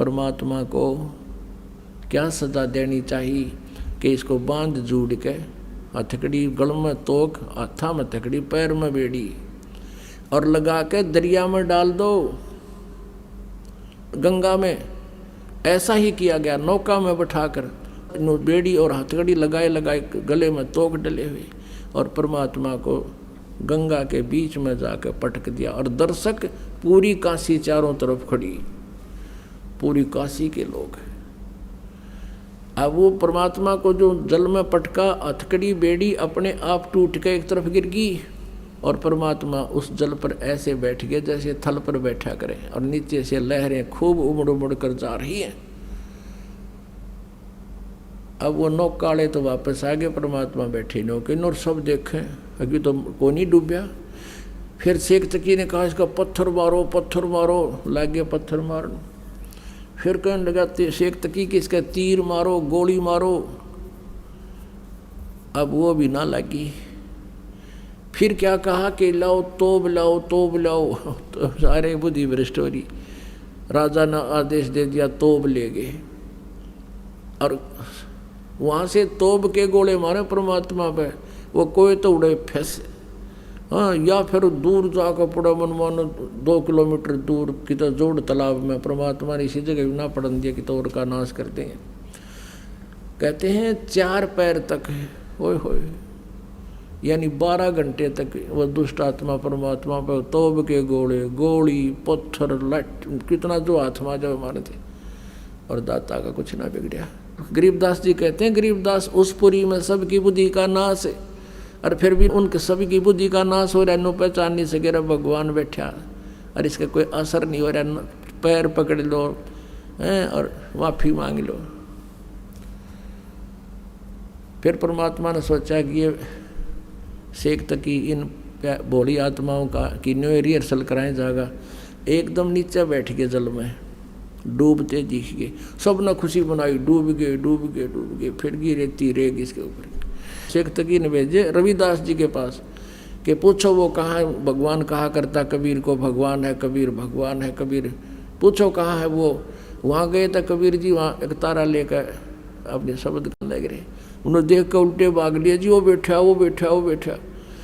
परमात्मा को क्या सजा देनी चाहिए कि इसको बांध जूड़ के हथकड़ी गल में तोक, हाथा में हथकड़ी, पैर में बेड़ी और लगा के दरिया में डाल दो, गंगा में। ऐसा ही किया गया, नौका में बैठाकर बेड़ी और हथकड़ी लगाए लगाए गले में तोक डले हुए और परमात्मा को गंगा के बीच में जाकर पटक दिया। और दर्शक पूरी काशी चारों तरफ खड़ी, पूरी काशी के लोग। अब वो परमात्मा को जो जल में पटका, हथकड़ी बेड़ी अपने आप टूट के एक तरफ गिर गई और परमात्मा उस जल पर ऐसे बैठ गए जैसे थल पर बैठा करे और नीचे से लहरें खूब उमड़ उमड़ कर जा रही हैं। अब वो नौकाले तो वापस आ गए, परमात्मा बैठे नौके और सब देखें, अभी तो को नहीं डूबया। फिर शेख तकी ने कहा इसका पत्थर मारो, पत्थर मारो, लागे पत्थर मारने। फिर कहने लगा शेख तकी कि इसका तीर मारो, गोली मारो। अब वो भी ना लगी। फिर क्या कहा कि लाओ तोब लाओ, तोब लाओ। तो सारे बुद्धि भ्रष्ट हो रही। राजा ने आदेश दे दिया, तोब ले गए और वहाँ से तोब के गोले मारे परमात्मा पे। वो कोई तो उड़े फंसे, हाँ, या फिर दूर जाकर पड़ा मन मानो 2 किलोमीटर दूर की तो जोड़ तालाब में परमात्मा ने इसी जगह ना पड़न दिया कि तोड़ का नाश करते हैं। कहते हैं 4 पैर तक है, ओए होए, यानी 12 घंटे तक वो दुष्ट आत्मा परमात्मा पर तोब के गोले, गोली, पत्थर, लट, कितना जो आत्मा जब मारे थे और दाता का कुछ ना बिगड़ा। गरीबदास जी कहते हैं, गरीबदास उस पुरी में सबकी बुद्धि का नाश है और फिर भी उनके सभी की बुद्धि का नाश हो रहा है। नो पहचान नहीं सके रहा भगवान बैठा और इसका कोई असर नहीं हो रहा। पैर पकड़ लो हैं और माफी मांग लो। फिर परमात्मा ने सोचा कि ये शेख तक की इन भोली आत्माओं का कि न्यू रिहर्सल कराएं जागा। एकदम नीचे बैठ गए जल में, डूबते दिख गए। सब ने खुशी बनाई, डूब गए डूब गए डूब गए। फिर गिरती रेग इसके ऊपर। शेख तकी ने भेजे रविदास जी के पास कि पूछो वो कहाँ है, भगवान कहा करता कबीर को भगवान है कबीर, भगवान है कबीर, पूछो कहाँ है वो। वहाँ गए तो कबीर जी वहाँ एक तारा लेकर अपने शब्द करने लगे। उन्होंने देख कर उल्टे भाग लिया, जी वो बैठा वो बैठा वो बैठा।